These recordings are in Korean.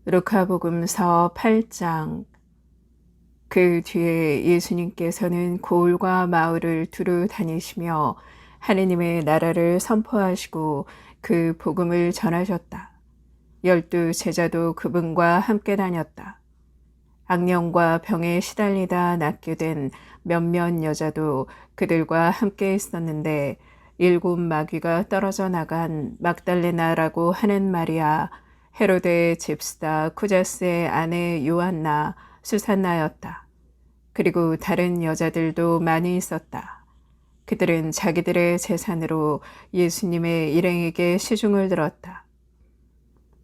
루카복음서 8장. 그 뒤에 예수님께서는 고을과 마을을 두루 다니시며 하느님의 나라를 선포하시고 그 복음을 전하셨다. 12 제자도 그분과 함께 다녔다. 악령과 병에 시달리다 낫게 된 몇몇 여자도 그들과 함께 있었는데 7 마귀가 떨어져 나간 막달레나라고 하는 마리아, 헤로데의 집수다 쿠자스의 아내 요한나, 수산나였다. 그리고 다른 여자들도 많이 있었다. 그들은 자기들의 재산으로 예수님의 일행에게 시중을 들었다.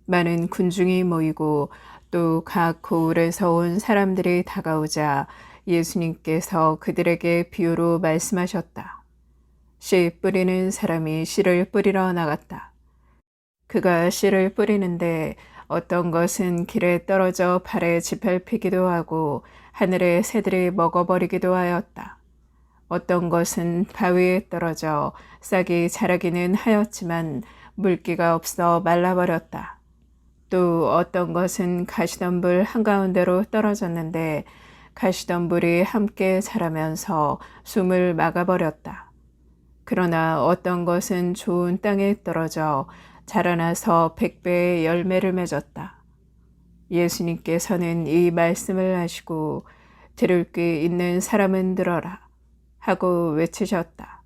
많은 군중이 모이고 또 각 고을에서 온 사람들이 다가오자 예수님께서 그들에게 비유로 말씀하셨다. 씨 뿌리는 사람이 씨를 뿌리러 나갔다. 그가 씨를 뿌리는데 어떤 것은 길에 떨어져 발에 짓밟히기도 하고 하늘의 새들이 먹어버리기도 하였다. 어떤 것은 바위에 떨어져 싹이 자라기는 하였지만 물기가 없어 말라버렸다. 또 어떤 것은 가시덤불 한가운데로 떨어졌는데 가시덤불이 함께 자라면서 숨을 막아버렸다. 그러나 어떤 것은 좋은 땅에 떨어져 자라나서 100배의 열매를 맺었다. 예수님께서는 이 말씀을 하시고 들을 귀 있는 사람은 들어라 하고 외치셨다.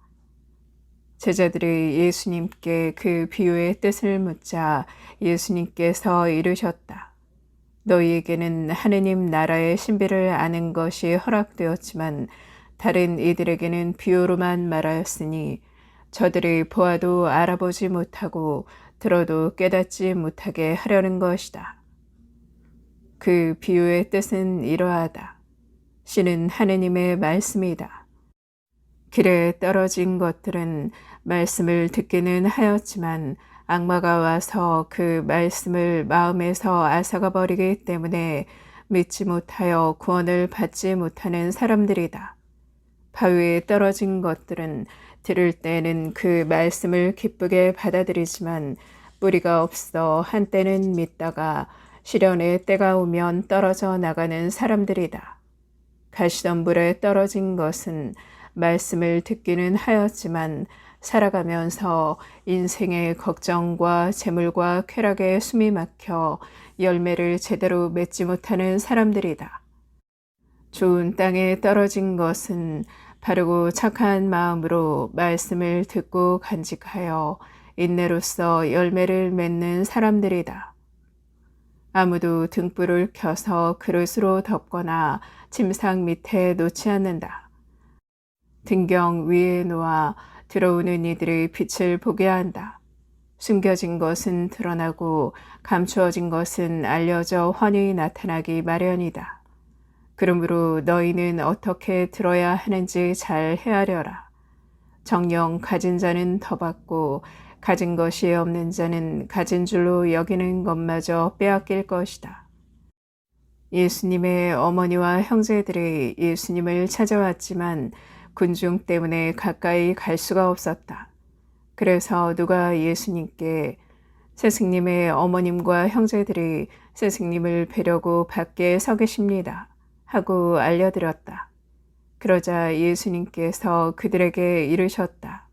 제자들이 예수님께 그 비유의 뜻을 묻자 예수님께서 이르셨다. 너희에게는 하느님 나라의 신비를 아는 것이 허락되었지만 다른 이들에게는 비유로만 말하였으니 저들이 보아도 알아보지 못하고 들어도 깨닫지 못하게 하려는 것이다. 그 비유의 뜻은 이러하다. 씨는 하느님의 말씀이다. 길에 떨어진 것들은 말씀을 듣기는 하였지만 악마가 와서 그 말씀을 마음에서 앗아가 버리기 때문에 믿지 못하여 구원을 받지 못하는 사람들이다. 바위에 떨어진 것들은 들을 때는 그 말씀을 기쁘게 받아들이지만 뿌리가 없어 한때는 믿다가 시련의 때가 오면 떨어져 나가는 사람들이다. 가시덤불에 떨어진 것은 말씀을 듣기는 하였지만 살아가면서 인생의 걱정과 재물과 쾌락에 숨이 막혀 열매를 제대로 맺지 못하는 사람들이다. 좋은 땅에 떨어진 것은 바르고 착한 마음으로 말씀을 듣고 간직하여 인내로써 열매를 맺는 사람들이다. 아무도 등불을 켜서 그릇으로 덮거나 침상 밑에 놓지 않는다. 등경 위에 놓아 들어오는 이들의 빛을 보게 한다. 숨겨진 것은 드러나고 감추어진 것은 알려져 환히 나타나기 마련이다. 그러므로 너희는 어떻게 들어야 하는지 잘 헤아려라. 정녕 가진 자는 더 받고 가진 것이 없는 자는 가진 줄로 여기는 것마저 빼앗길 것이다. 예수님의 어머니와 형제들이 예수님을 찾아왔지만 군중 때문에 가까이 갈 수가 없었다. 그래서 누가 예수님께 스승님의 어머님과 형제들이 스승님을 뵈려고 밖에 서 계십니다 하고 알려드렸다. 그러자 예수님께서 그들에게 이르셨다.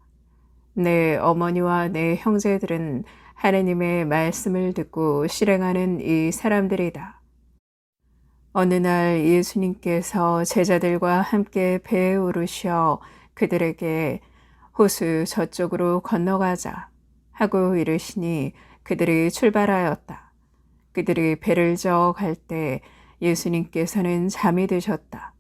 내 어머니와 내 형제들은 하느님의 말씀을 듣고 실행하는 이 사람들이다. 어느 날 예수님께서 제자들과 함께 배에 오르셔 그들에게 호수 저쪽으로 건너가자 하고 이르시니 그들이 출발하였다. 그들이 배를 저어 갈 때 예수님께서는 잠이 드셨다.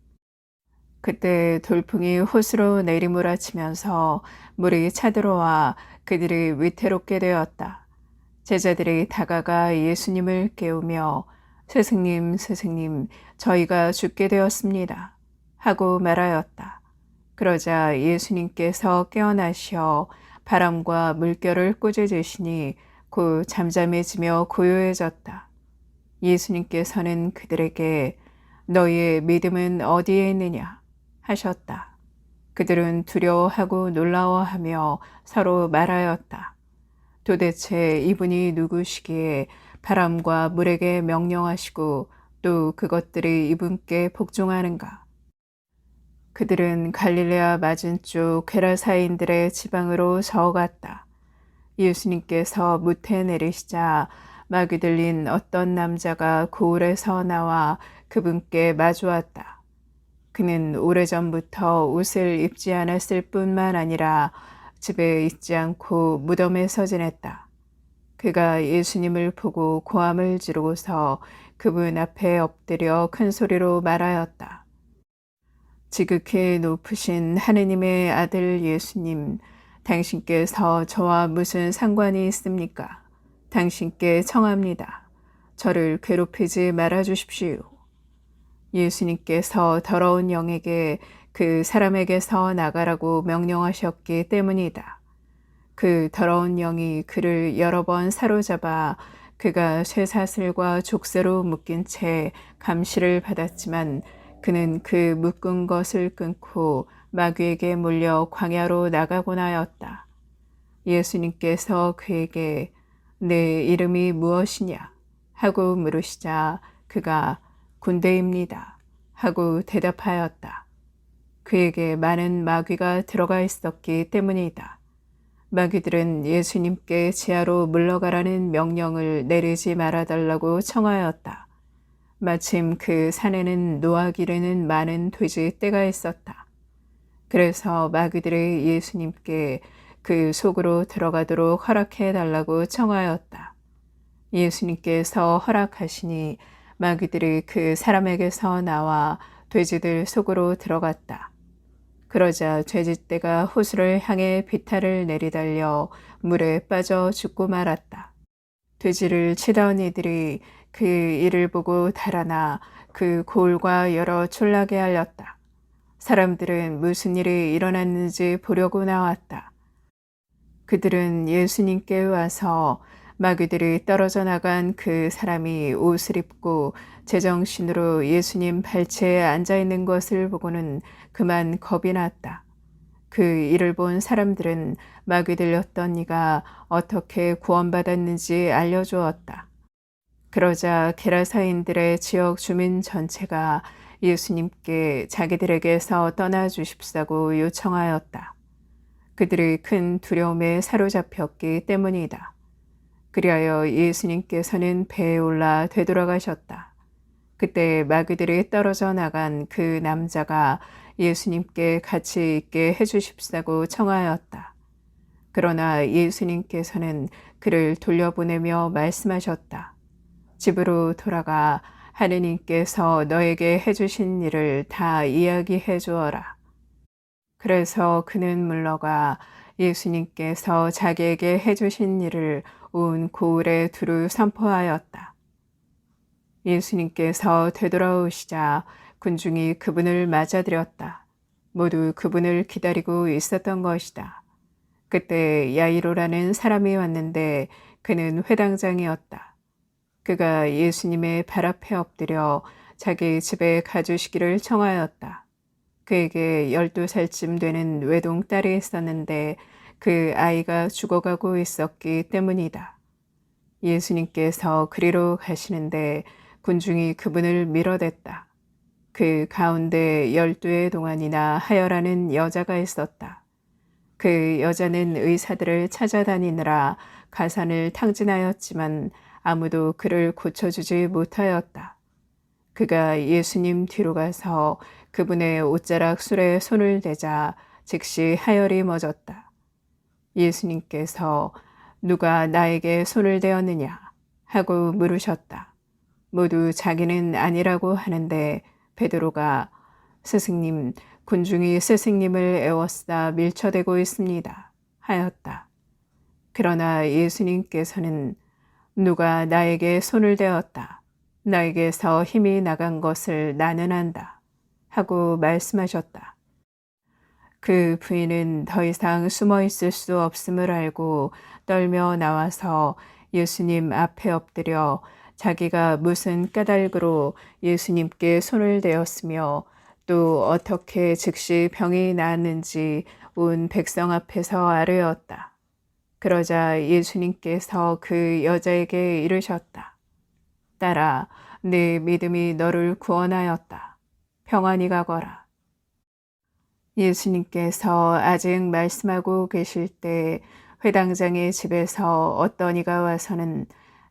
그때 돌풍이 호수로 내리몰아치면서 물이 차들어와 그들이 위태롭게 되었다. 제자들이 다가가 예수님을 깨우며 스승님, 스승님, 저희가 죽게 되었습니다 하고 말하였다. 그러자 예수님께서 깨어나시어 바람과 물결을 꾸짖으시니 곧 잠잠해지며 고요해졌다. 예수님께서는 그들에게 너희의 믿음은 어디에 있느냐 하셨다. 그들은 두려워하고 놀라워하며 서로 말하였다. 도대체 이분이 누구시기에 바람과 물에게 명령하시고 또 그것들이 이분께 복종하는가? 그들은 갈릴레아 맞은쪽 게라사인들의 지방으로 저어갔다. 예수님께서 무태 내리시자 마귀 들린 어떤 남자가 고을에서 나와 그분께 마주왔다. 그는 오래전부터 옷을 입지 않았을 뿐만 아니라 집에 있지 않고 무덤에서 지냈다. 그가 예수님을 보고 고함을 지르고서 그분 앞에 엎드려 큰 소리로 말하였다. 지극히 높으신 하느님의 아들 예수님, 당신께서 저와 무슨 상관이 있습니까? 당신께 청합니다. 저를 괴롭히지 말아 주십시오. 예수님께서 더러운 영에게 그 사람에게서 나가라고 명령하셨기 때문이다. 그 더러운 영이 그를 여러 번 사로잡아 그가 쇠사슬과 족쇄로 묶인 채 감시를 받았지만 그는 그 묶은 것을 끊고 마귀에게 몰려 광야로 나가곤 하였다. 예수님께서 그에게 내 이름이 무엇이냐 하고 물으시자 그가 군대입니다 하고 대답하였다. 그에게 많은 마귀가 들어가 있었기 때문이다. 마귀들은 예수님께 지하로 물러가라는 명령을 내리지 말아달라고 청하였다. 마침 그 산에는 노아 기르는 많은 돼지 떼가 있었다. 그래서 마귀들이 예수님께 그 속으로 들어가도록 허락해 달라고 청하였다. 예수님께서 허락하시니 마귀들이 그 사람에게서 나와 돼지들 속으로 들어갔다. 그러자 돼지떼가 호수를 향해 비탈을 내리달려 물에 빠져 죽고 말았다. 돼지를 치던 이들이 그 일을 보고 달아나 그 고을과 여러 촌락에 알렸다. 사람들은 무슨 일이 일어났는지 보려고 나왔다. 그들은 예수님께 와서 마귀들이 떨어져 나간 그 사람이 옷을 입고 제정신으로 예수님 발치에 앉아 있는 것을 보고는 그만 겁이 났다. 그 일을 본 사람들은 마귀 들렸던 이가 어떻게 구원받았는지 알려주었다. 그러자 게라사인들의 지역 주민 전체가 예수님께 자기들에게서 떠나 주십사고 요청하였다. 그들이 큰 두려움에 사로잡혔기 때문이다. 그리하여 예수님께서는 배에 올라 되돌아가셨다. 그때 마귀들이 떨어져 나간 그 남자가 예수님께 같이 있게 해주십사고 청하였다. 그러나 예수님께서는 그를 돌려보내며 말씀하셨다. 집으로 돌아가 하느님께서 너에게 해주신 일을 다 이야기해 주어라. 그래서 그는 물러가 예수님께서 자기에게 해주신 일을 온 고을에 두루 선포하였다. 예수님께서 되돌아오시자 군중이 그분을 맞아들였다. 모두 그분을 기다리고 있었던 것이다. 그때 야이로라는 사람이 왔는데 그는 회당장이었다. 그가 예수님의 발 앞에 엎드려 자기 집에 가주시기를 청하였다. 그에게 12살쯤 되는 외동딸이 있었는데 그 아이가 죽어가고 있었기 때문이다. 예수님께서 그리로 가시는데 군중이 그분을 밀어댔다. 그 가운데 12의 동안이나 하여라는 여자가 있었다. 그 여자는 의사들을 찾아다니느라 가산을 탕진하였지만 아무도 그를 고쳐주지 못하였다. 그가 예수님 뒤로 가서 그분의 옷자락 술에 손을 대자 즉시 하열이 멎었다. 예수님께서 누가 나에게 손을 대었느냐 하고 물으셨다. 모두 자기는 아니라고 하는데 베드로가 스승님, 군중이 스승님을 애워싸 밀쳐대고 있습니다 하였다. 그러나 예수님께서는 누가 나에게 손을 대었다. 나에게서 힘이 나간 것을 나는 안다 하고 말씀하셨다. 그 부인은 더 이상 숨어 있을 수 없음을 알고 떨며 나와서 예수님 앞에 엎드려 자기가 무슨 까닭으로 예수님께 손을 대었으며 또 어떻게 즉시 병이 나았는지 온 백성 앞에서 아뢰었다. 그러자 예수님께서 그 여자에게 이르셨다. 딸아, 네 믿음이 너를 구원하였다. 평안히 가거라. 예수님께서 아직 말씀하고 계실 때 회당장의 집에서 어떤 이가 와서는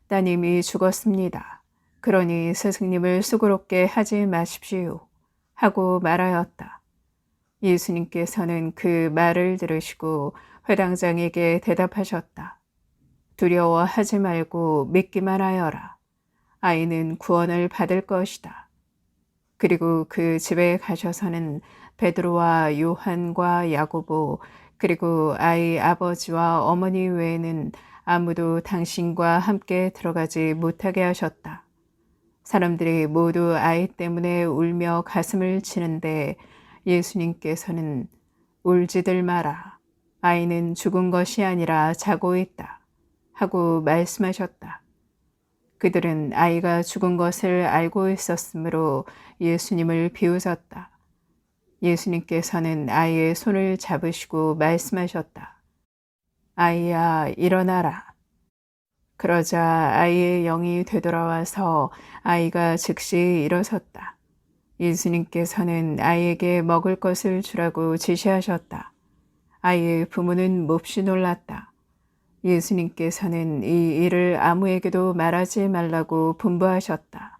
따님이 죽었습니다. 그러니 스승님을 수고롭게 하지 마십시오. 하고 말하였다. 예수님께서는 그 말을 들으시고 회당장에게 대답하셨다. 두려워하지 말고 믿기만 하여라. 아이는 구원을 받을 것이다. 그리고 그 집에 가셔서는 베드로와 요한과 야고보 그리고 아이 아버지와 어머니 외에는 아무도 당신과 함께 들어가지 못하게 하셨다. 사람들이 모두 아이 때문에 울며 가슴을 치는데 예수님께서는 울지들 마라. 아이는 죽은 것이 아니라 자고 있다. 하고 말씀하셨다. 그들은 아이가 죽은 것을 알고 있었으므로 예수님을 비웃었다. 예수님께서는 아이의 손을 잡으시고 말씀하셨다. 아이야, 일어나라. 그러자 아이의 영이 되돌아와서 아이가 즉시 일어섰다. 예수님께서는 아이에게 먹을 것을 주라고 지시하셨다. 아이의 부모는 몹시 놀랐다. 예수님께서는 이 일을 아무에게도 말하지 말라고 분부하셨다.